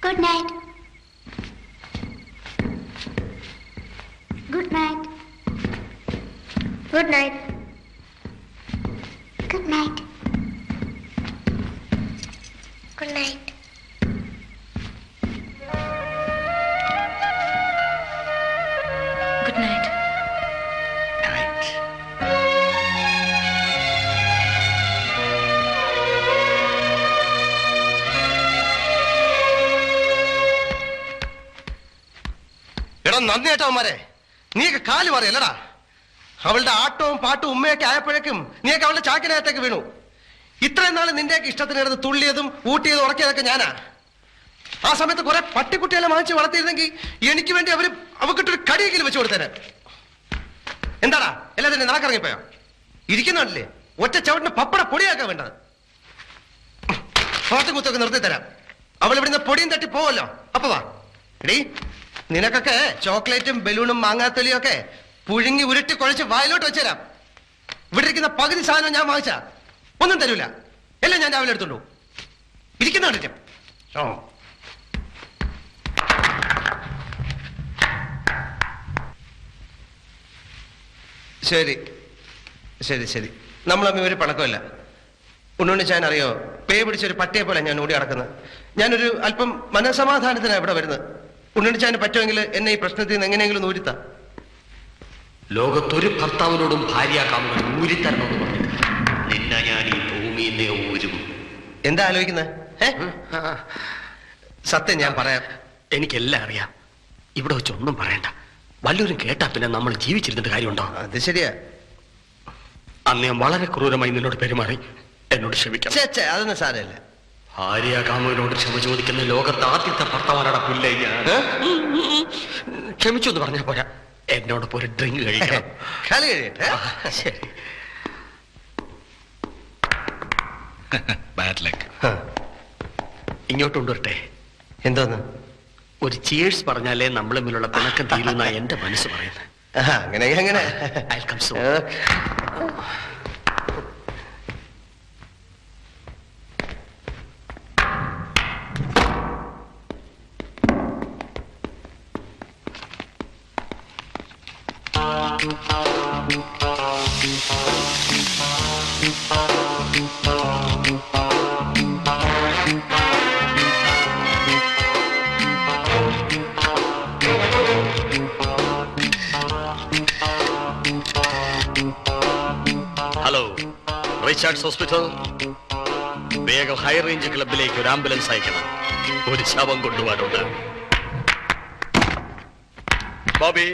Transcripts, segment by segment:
Good night. Good night. Good night. Good night. Good night. Good night. എടാ നന്ദി കേട്ടവന്മാരെ, നീയൊക്കെ കാല് പറയല്ലടാ. അവളുടെ ആട്ടവും പാട്ടും ഉമ്മയൊക്കെ ആയപ്പോഴേക്കും നീയൊക്കെ അവളുടെ ചാക്കിനകത്തേക്ക് വീണു. ഇത്രയും നാൾ നിന്റെയൊക്കെ ഇഷ്ടത്തിന് കിടന്ന് തുള്ളിയതും ഊട്ടിയതും ഉറക്കിയതൊക്കെ ഞാനാ. ആ സമയത്ത് കുറെ പട്ടിക്കുട്ടികളെ വാങ്ങിച്ച് വളർത്തിയിരുന്നെങ്കിൽ എനിക്ക് വേണ്ടി അവക്കിട്ടൊരു കടിയെങ്കിലും വെച്ച് കൊടുത്തേനെ. എന്താടാ എല്ലാത്തിനും നടക്കിറങ്ങിപ്പോയോ? ഇരിക്കുന്നുണ്ടല്ലേ ഒറ്റ ചവിട്ടിന് പപ്പട പൊടിയാക്കാൻ വേണ്ടത്. പാട്ടും കുത്തൊക്കെ നിർത്തി തരാം. അവൾ ഇവിടുന്ന് പൊടിയും തട്ടി പോവല്ലോ. അപ്പൊ വാ എടീ, നിനക്കൊക്കെ ചോക്ലേറ്റും ബലൂണും മാങ്ങാത്തൊലിയും ഒക്കെ പുഴുങ്ങി ഉരുട്ടി കുഴച്ച് വായിലോട്ട് വെച്ചുതരാം. ഇവിടെ ഇരിക്കുന്ന പകുതി സാധനം ഞാൻ വാങ്ങിച്ച ഒന്നും തരൂല. എല്ലാം ഞാൻ രാവിലെ എടുത്തോണ്ടു. ഇരിക്കുന്ന കണ്ടിട്ട് ശരി ശരി ശരി, നമ്മൾ തമ്മിൽ ഒരു പണക്കമില്ല. ഉണ്ണുണ്ണിച്ചാൻ അറിയോ, പേ പിടിച്ചൊരു പട്ടിയെ പോലെ ഞാൻ ഓടി നടക്കുന്നത്. ഞാനൊരു അല്പം മനസമാധാനത്തിനാണ് ഇവിടെ വരുന്നത്. ഉണ്ണുണ്ണിച്ചാന് പറ്റുമെങ്കിൽ എന്നെ ഈ പ്രശ്നത്തിൽ നിന്ന് എങ്ങനെയെങ്കിലും ഊരിത്താം. ലോകത്തൊരു ഭർത്താവിനോടും ഭാര്യാകാമുകൻ ഊരിത്തരണമെന്ന് പറഞ്ഞു. നിന്നെ ഞാൻ ഈ ഭൂമിയിലെ ഊരും. എന്താ ആലോചിക്കുന്നത്? സത്യം ഞാൻ പറയാം. എനിക്കെല്ലാം അറിയാം. ഇവിടെ വെച്ചൊന്നും പറയണ്ട. വല്ലവരും കേട്ടാ പിന്നെ നമ്മൾ ജീവിച്ചിരുന്നിട്ട് കാര്യമുണ്ടോ? അത് ശരിയാ. അന്ന് ഞാൻ വളരെ ക്രൂരമായി നിന്നോട് പെരുമാറി. എന്നോട് ക്ഷമിക്കാം. അതൊന്നും സാരമില്ല. ഭാര്യാകാമുകനോട് ക്ഷമ ചോദിക്കുന്ന ലോകത്ത് ആദ്യത്തെ ഭർത്താവാനാണ് പുല്ലേ. ക്ഷമിച്ചു എന്ന് പറഞ്ഞാൽ പോരാ, എന്നോടൊപ്പം ഒരു ഡ്രിങ്ക് കഴിക്കണം. കളി കഴിയട്ടെ. ശരി. Bad luck. ഇങ്ങോട്ട് കൊണ്ടുവരട്ടെ. എന്തോന്ന്? ഒരു ചിയേഴ്സ് പറഞ്ഞാലേ നമ്മൾ തമ്മിലുള്ള പിണക്കം തീരുന്ന എന്റെ മനസ്സ് പറയുന്നത്. അങ്ങനെ അങ്ങനെ. Hello, Richards hospital. വേഗം ഹൈ റേഞ്ച് ക്ലബിലേക്ക് ഒരു ആംബുലൻസ് അയക്കണം. ഒരു ശവം കൊണ്ടുപോകാനുണ്ട്. ബോബി,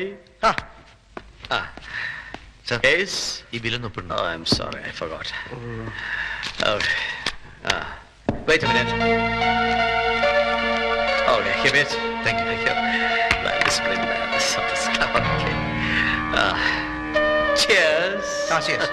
ഈ ബില്ലൊന്നും ഒപ്പിടണം. Oh, I'm sorry, I forgot. Okay. Wait a minute. Okay, give it. Thank you. That is brilliant. Okay. Cheers. Cheers.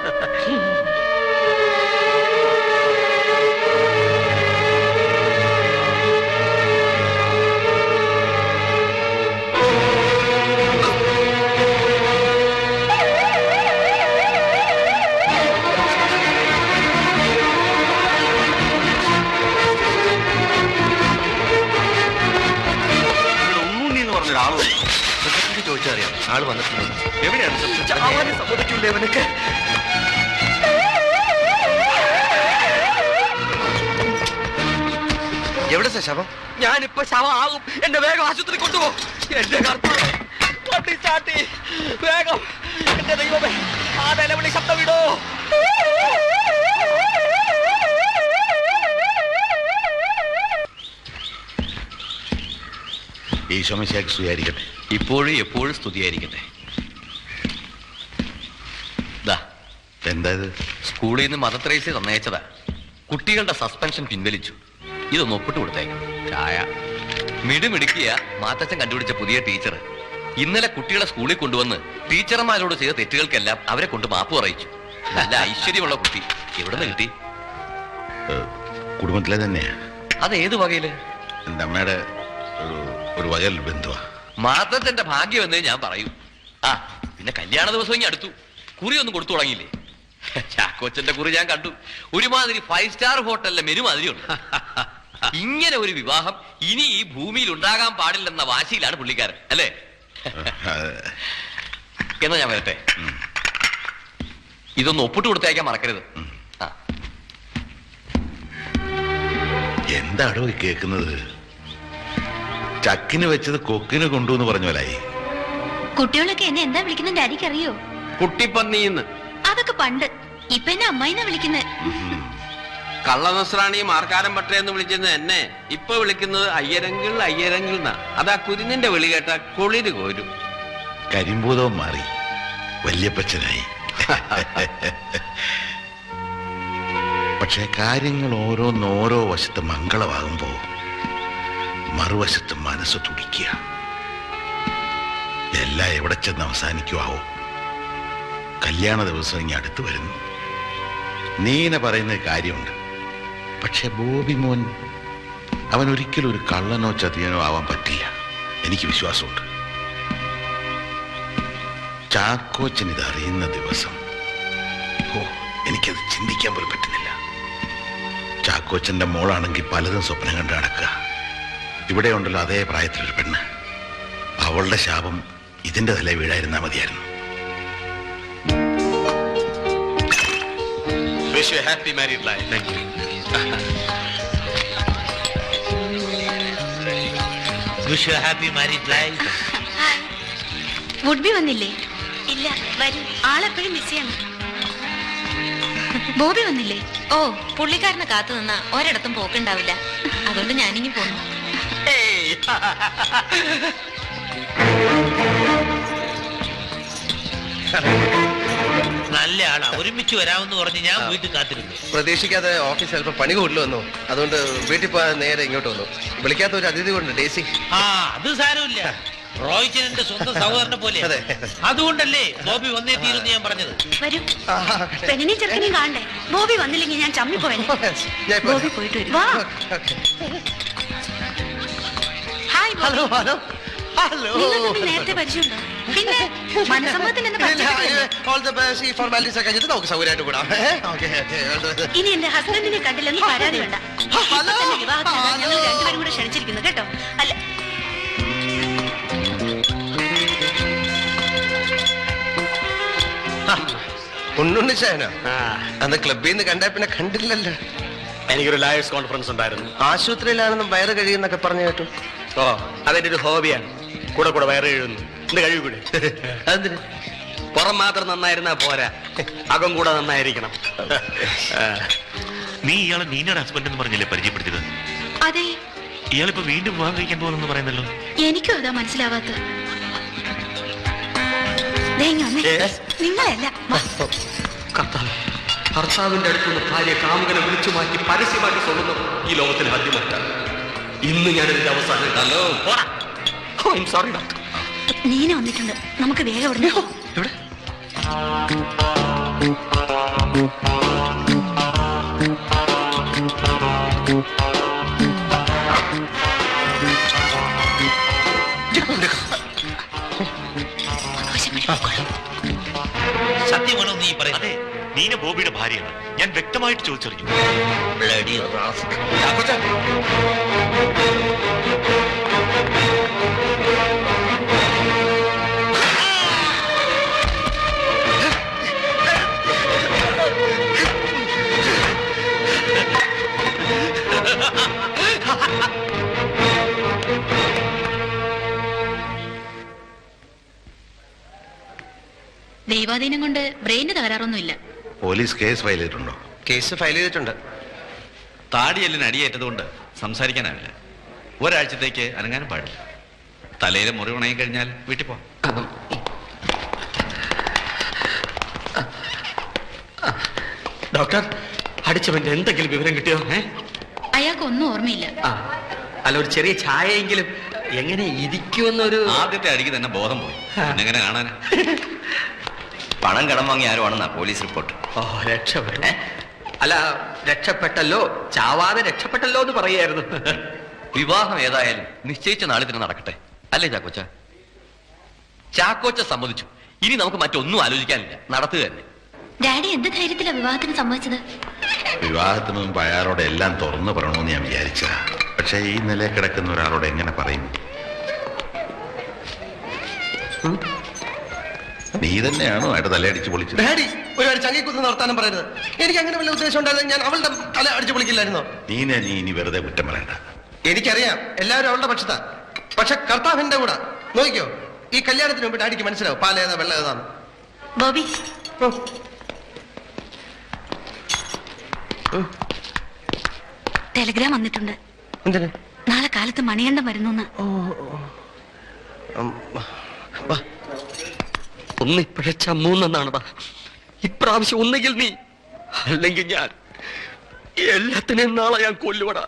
ചോദിച്ചറിയാം, ആള് വന്നിട്ടുണ്ട്. എവിടെയാണ് സമ്മതിക്കൂലേ അവനൊക്കെ? എവിടെ ശവം? ഞാനിപ്പോ ശവം ആകും. എന്നെ വേഗം ആശുപത്രി കൊണ്ടുപോ. എന്റെ കർത്താവേ, വണ്ടി ചാട്ടി വേഗം. എന്റെ ദൈവമേ, ആ നിലവിളി ശബ്ദം വിടോ. ഈശോമിശിഹായ്ക്ക് സ്തുതിയായിരിക്കട്ടെ. ഇപ്പോഴും എപ്പോഴും സ്തുതിയായിരിക്കട്ടെ. എന്താ ഇത്? സ്കൂളിൽ നിന്ന് മദർ തെരേസ തന്നയച്ചതാ. കുട്ടികളുടെ സസ്പെൻഷൻ പിൻവലിച്ചു. ഇതൊന്ന് ഒപ്പിട്ട് കൊടുത്തേക്കും. ചായ. മിടുമിടുക്കിയ മാത്തച്ഛൻ കണ്ടുപിടിച്ച പുതിയ ടീച്ചർ ഇന്നലെ കുട്ടികളെ സ്കൂളിൽ കൊണ്ടുവന്ന് ടീച്ചർമാരോട് ചെയ്ത തെറ്റുകൾക്കെല്ലാം അവരെ കൊണ്ട് മാപ്പ് പറയിച്ചു. നല്ല ഐശ്വര്യമുള്ള കുട്ടി. എവിടെ നിന്ന് കിട്ടി? കുടുംബത്തിലെ തന്നെയാ. അത് ഏത് വകയില്? എൻ്റെ അമ്മയുടെ ഒരു വകയിൽ ബന്ധുവാ. മാത്തച്ഛന്റെ ഭാഗ്യം എന്നേ ഞാൻ പറയൂ. ആ പിന്നെ കല്യാണ ദിവസം ഇനി അടുത്തു. കുറി ഒന്നും കൊടുത്തു തുടങ്ങിയില്ലേ? ചാക്കോച്ചന്റെ കുറി ഞാൻ കണ്ടു. ഒരുമാതിരി 5 സ്റ്റാർ ഹോട്ടലിലെ മെനു മാതിരിയുണ്ട്. ഇങ്ങനെ ഒരു വിവാഹം ഇനി ഈ ഭൂമിയിൽ ഉണ്ടാകാൻ പാടില്ലെന്ന വാശിയിലാണ് പുള്ളിക്കാരൻ, അല്ലേ? എന്നാ ഞാൻ വരട്ടെ. ഇതൊന്ന് ഒപ്പിട്ട് കൊടുത്തേക്കാൻ മറക്കരുത്. എന്താടോ ഈ കേൾക്കുന്നത്? ചക്കിന് വെച്ചത് കൊക്കിന് കൊണ്ടുവന്ന് പറഞ്ഞ പോലായി. കുട്ടികളൊക്കെ എന്നെ എന്താ വിളിക്കുന്നത് ഡാഡിക്ക് അറിയോ? കുട്ടിപ്പന്നിന്ന്. അതൊക്കെ പണ്ട്. ഇപ്പൊ എന്നെ അമ്മായിന്നാ വിളിക്കുന്നത്. കള്ളനസ്രാണി മാർക്കാരൻ പട്ടയെന്ന് വിളിച്ചത് എന്നെ ഇപ്പൊ വിളിക്കുന്നത് അയ്യരങ്കിൽ അയ്യരങ്കിൽ എന്നാ. അതാ കുരുന്നിന്റെ വിളി കേട്ട കുളിര് കോരും. കരിമ്പൂതവും മാറി വല്യപ്പച്ചനായി. പക്ഷെ കാര്യങ്ങൾ ഓരോന്നോരോ വശത്ത് മംഗളമാകുമ്പോ മറുവശത്ത് മനസ്സ് തുടിക്കുക. എല്ലാം എവിടെ ചെന്ന് അവസാനിക്കുവാവോ? കല്യാണ ദിവസം ഇനി അടുത്ത് വരുന്നു. നീന പറയുന്ന കാര്യമുണ്ട്. പക്ഷെ ബോബി മോൻ അവൻ ഒരിക്കലും ഒരു കള്ളനോ ചതിയനോ ആവാൻ പറ്റില്ല. എനിക്ക് വിശ്വാസമുണ്ട്. ചാക്കോച്ചൻ ഇത് അറിയുന്ന ദിവസം എനിക്കത് ചിന്തിക്കാൻ പോലും പറ്റുന്നില്ല. ചാക്കോച്ചന്റെ മോളാണെങ്കിൽ പലതും സ്വപ്നം കണ്ട് നടക്കുക. ഇവിടെ ഉണ്ടല്ലോ അതേ പ്രായത്തിലൊരു പെണ്ണ്. അവളുടെ ശാപം ഇതിന്റെ തലേ വീഴായിരുന്നാ മതിയായിരുന്നു. Wish you a happy married life. Thank you. Wish you a happy married life. Would-be വന്നില്ലേ? ഇല്ല, വരും. ആളെപ്പോഴും ബിസിയാണ്. ബോബി വന്നില്ലേ? ഓ, പുള്ളിക്കാരനെ കാത്തു നിന്നാ ഒരിടത്തും പോക്കുണ്ടാവില്ല. അതുകൊണ്ട് ഞാനിങ്ങി പോന്നു. നല്ല ആളാ. ഒരുമിച്ച് വരാമെന്ന് പറഞ്ഞ് ഞാൻ വീട്ടിൽ കാത്തിരുന്നു. പ്രതീക്ഷിക്കാതെ ഓഫീസ് ചിലപ്പോൾ പണി കൂടുതൽ വന്നു. അതുകൊണ്ട് വീട്ടിൽ പോകാൻ നേരെ ഇങ്ങോട്ട് വന്നു. വിളിക്കാത്ത ഒരു അതിഥി കൊണ്ട് ഡേസി. ആ, അത് സാരമില്ല. റോയ്ച്ചന്റെ സ്വന്തം സഹോദരനെ പോലെ. അതെ. അതുകൊണ്ടല്ലേ ബോബി വന്നേ തീരുന്ന് ഞാൻ പറഞ്ഞത്. വരും. പെണ്ണിനെയും ചെറുക്കനെയും കാണണ്ടേ? ബോബി വന്നില്ലെങ്കിൽ ഞാൻ ചമ്മിപ്പോയനെ. ബോബി പോയിട്ട് വരും. വാ. Hi Bobby. Hello hello hello. നിങ്ങൾക്ക് നേരത്തെ പരിചയമുണ്ടോ? പിന്നെ മനസ്സമ്മതത്തിന് എന്നെ പരിചയപ്പെട്ടില്ലേ? All the best. ഈ ഫോർമാലിറ്റീസ് ഒക്കെ കഴിഞ്ഞിട്ട് നമുക്ക് സൗകര്യമായിട്ട് കൂടാം. ഇനി എന്റെ ഹസ്ബൻഡിനെ കണ്ടില്ലെന്ന് പരാതി വേണ്ട. ഇപ്പൊ തന്നെ വിവാഹത്തിന് ഞങ്ങൾ രണ്ടുപേരും കൂടെ ക്ഷണിച്ചിരിക്കുന്നു കേട്ടോ. അല്ല, ഉണ്ണുണ്ണിച്ചായനോ? അന്ന് ക്ലബിൽ നിന്ന് കണ്ടാ പിന്നെ കണ്ടില്ലല്ലോ. എനിക്കൊരു ലായേഴ്സ് കോൺഫറൻസ് ഉണ്ടായിരുന്നു. ആശുപത്രിയിലാണെന്നും വയറ് കഴിയുന്നൊക്കെ പറഞ്ഞു കേട്ടു. ഓ, അതെന്റെ ഒരു ഹോബിയാണ്. കൂടെ കൂടെ വയറ് എഴുതുന്നു. എന്റെ കഴിവ് കൂടെ. അതെന്തിന്? പുറം മാത്രം നന്നായിരുന്നാ പോരാ, അകം കൂടെ നന്നായിരിക്കണം. നീ ഇയാളെ നീനയുടെ ഹസ്ബൻഡ് എന്ന് പറഞ്ഞല്ലേ പരിചയപ്പെടുത്തിയത്? അതെ. ഇയാളിപ്പോ വീണ്ടും വിവാഹം കഴിക്കാൻ പോകുന്നെന്ന് പറയുന്നല്ലോ. എനിക്കും അതാ മനസ്സിലാവാത്ത. നിങ്ങളല്ല ഭർത്താവിന്റെ അടുത്തുനിന്ന് ഭാര്യ കാമുകനെ വിളിച്ചു മാറ്റി പരസ്യമാക്കി സ്വന്തം ഈ ലോകത്തിന് ആദ്യമായിട്ടാണ്. ഇന്ന് ഞാനതിന്റെ അവസാനം ഹലോ സോറി ഡോക്ടർ. നീന വന്നിട്ടുണ്ട്. നമുക്ക് വേഗം ഇവിടെ ഇവിടെ സത്യമാണോ നീ പറയുന്നത്? അതെ, നീന ബോബിയുടെ ഭാര്യയാണ്. ഞാൻ വ്യക്തമായിട്ട് ചോദിച്ചറിഞ്ഞു. ദൈവാധീനം കൊണ്ട് ബ്രെയിന് തകരാറൊന്നുമില്ല. പോലീസ് കേസ് ഫയൽ ചെയ്തിട്ടുണ്ടോ? കേസ് ഫയൽ ചെയ്തിട്ടുണ്ട്. താടിയെല്ലിന് അടിയേറ്റതുകൊണ്ട് സംസാരിക്കാനാവില്ല. ഒരാഴ്ചത്തേക്ക് അനങ്ങാനും പാടില്ല. തലയിലെ മുറി ഉണങ്ങി കഴിഞ്ഞാൽ വീട്ടിൽ പോവാം. ഡോക്ടർ, അടിച്ചവന്റെ എന്തെങ്കിലും വിവരം കിട്ടിയോ? അയാൾക്കൊന്നും ഓർമ്മയില്ല. അല്ല, ഒരു ചെറിയ ചായയെങ്കിലും എങ്ങനെ ഇരിക്കുമെന്നൊരു. ആദ്യത്തെ അടിക്ക് തന്നെ ബോധം പോയി. എങ്ങനെ കാണാനാ? പണം കടം വാങ്ങി ആരുവാണെന്നാ പോലീസ് റിപ്പോർട്ട്. ഓ, രക്ഷപ്പെട്ടു. അല്ല, രക്ഷപ്പെട്ടല്ലോ, ചാവാതെ രക്ഷപ്പെട്ടല്ലോ എന്ന് പറയായിരുന്നു. വിവാഹം ഏതായാലും നിശ്ചയിച്ച നാളിൽ തന്നെ നടക്കട്ടെ, അല്ലേ ചാക്കോച്ച? ചാക്കോച്ച സമ്മതിച്ചു. ഇനി നമുക്ക് മറ്റൊന്നും ആലോചിക്കാനില്ല, നടത്തുക തന്നെ. ഡാഡി എന്ത് ധൈര്യത്തിലാ വിവാഹത്തിന് സമ്മതിച്ചത്? വിവാഹത്തിന് മുമ്പ് അയാളോട് എല്ലാം തുറന്നു പറയണമെന്ന് ഞാൻ വിചാരിച്ചതാ. പക്ഷെ ഈ നിലയിൽ കിടക്കുന്ന ഒരാളോട് എങ്ങനെ പറയും? നീ തന്നെയാണോ അയാളുടെ തലയടിച്ച് പൊളിച്ചത്? ഡാഡി ഒരുപാട് ചങ്ങിക്കുത്ത് നടത്താനും പറയരുത്. എനിക്ക് അങ്ങനെ വല്ല ഉദ്ദേശം ഉണ്ടായിരുന്നു ഞാൻ അവളുടെ തല അടിച്ചു പൊളിക്കില്ലായിരുന്നോ? നീ ഇനി വെറുതെ കുറ്റം പറയണ്ട. എനിക്കറിയാം എല്ലാവരും അവളുടെ പക്ഷത്താ. പക്ഷെ കർത്താവിന്റെ കൂടെ നോക്കിക്കോ, ഈ കല്യാണത്തിന് മുമ്പ് ഡാഡിക്ക് മനസ്സിലാവും പാലേതാ വെള്ളം ഏതാന്ന്. ബോബി ടെലിഗ്രാം വന്നിട്ടുണ്ട്. എന്തിന്? നാളെ കാലത്ത് മണികണ്ഠം വരുന്നു. ഒന്നിപ്പോഴച്ച മൂന്നെന്നാണടാ. ഇപ്രാവശ്യം ഒന്നുകിൽ നീ, അല്ലെങ്കിൽ ഞാൻ. എല്ലാത്തിനെയും നാളെ ഞാൻ കൊല്ലുവടാ.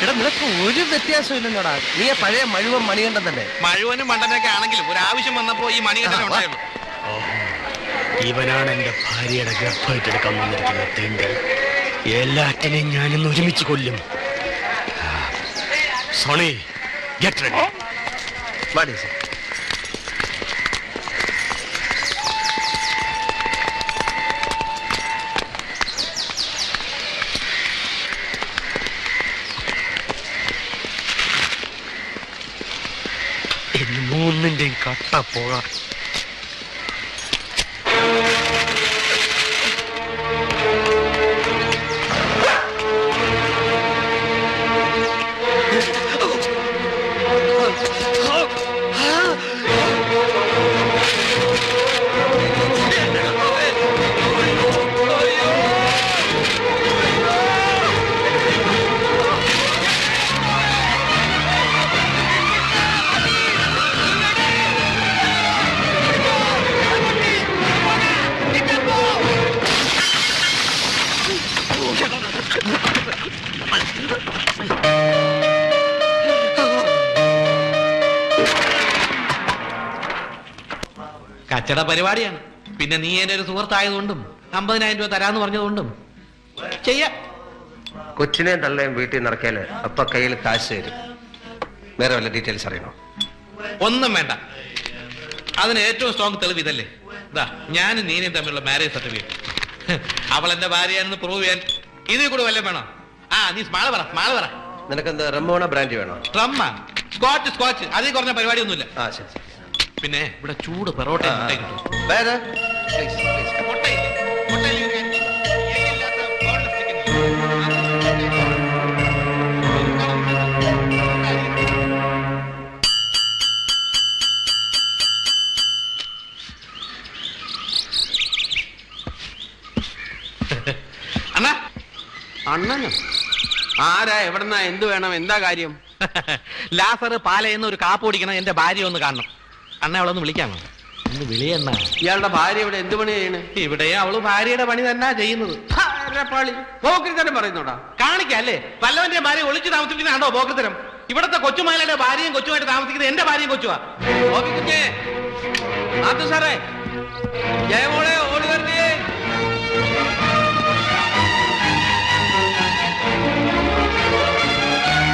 എടാ നിനക്ക് ഒരു വ്യത്യാസം ഇല്ലെന്നോടാ. നീ പഴയ മഴുവൻ മണികണ്ഠൻ തന്നെ. മഴുവനും മണ്ടനൊക്കെ ആണെങ്കിലും ഒരു ആവശ്യം വന്നപ്പോ ഈ മണികണ്ഠൻ ഉണ്ടായിരുന്നു. ഇവനാണ് എന്റെ ഭാര്യയുടെ ഗർഭമായിട്ടെടുക്കാൻ വന്നിരിക്കുന്ന തെണ്ടി. എല്ലാറ്റിനെയും ഞാനിന്ന് ഒരുമിച്ച് കൊല്ലും. സോണി ഗെറ്റ് റെഡി. വാടി സർ. ഇനി മൂന്നിന്റെയും കട്ട പോകാം. കച്ചട പരിപാടിയാണ്. പിന്നെ നീ എന്റെ ഒരു സുഹൃത്തായതുകൊണ്ടും 50,000 രൂപ തരാന്ന് പറഞ്ഞതുകൊണ്ടും ചെയ്യാം. കൊച്ചിനെയും തള്ളയും വീട്ടിൽ നിറക്കിയാല് അപ്പൊ കയ്യിൽ കാശ് തരും. വേറെ വല്ല ഡീറ്റെയിൽസ് അറിയണോ? ഒന്നും വേണ്ട. അതിന് ഏറ്റവും സ്ട്രോങ് തെളിവ് ഇതല്ലേ. ഇതാ ഞാനും നീനയും തമ്മിലുള്ള മാരേജ് സർട്ടിഫിക്കറ്റ്. അവൾ എന്റെ ഭാര്യയാണെന്ന് പ്രൂവ് ചെയ്യാൻ ഇതിൽ കൂടെ വല്ലതും വേണോ? നീ സ്മാള് പറ. നിനക്കെന്ത് റമ്മോണ ബ്രാൻഡ് വേണോ? ട്രമ്മ സ്കോച്ച് അതിൽ കുറഞ്ഞ പരിപാടിയൊന്നുമില്ല. ശരി. പിന്നെ ഇവിടെ ചൂട് പെറോട്ട കിട്ടും. വേറെ അണ്ണനോ? ആരാ? എവിടെന്നാ? എന്ത് വേണം? എന്താ കാര്യം? ലാസർ പാലയെന്ന് ഒരു കാപ്പ് ഓടിക്കണം. എന്റെ ഭാര്യ ഒന്ന് കാണണം. അണ്ണ അവളൊന്ന് വിളിക്കാമോ? ഒന്ന് വിളിയണ്ണ. ഇയാളുടെ ഭാര്യ ഇവിടെ എന്ത് പണി ചെയ്യണേ? ഇവിടെയും അവള് ഭാര്യയുടെ പണി തന്നെ ചെയ്യുന്നത്. പോക്രിത്തരം പറയുന്നോടാ. കാണിക്കല്ലേ വല്ലവന്റെ ഭാര്യ ഒളിച്ചു താമസിക്കുന്നതാണോ പോക്രിത്തരം? ഇവിടത്തെ കൊച്ചുമലയുടെ ഭാര്യയും കൊച്ചുമായിട്ട് താമസിക്കുന്നത് എന്റെ ഭാര്യയും കൊച്ചുവാ. സാറേ, ജയമോളെ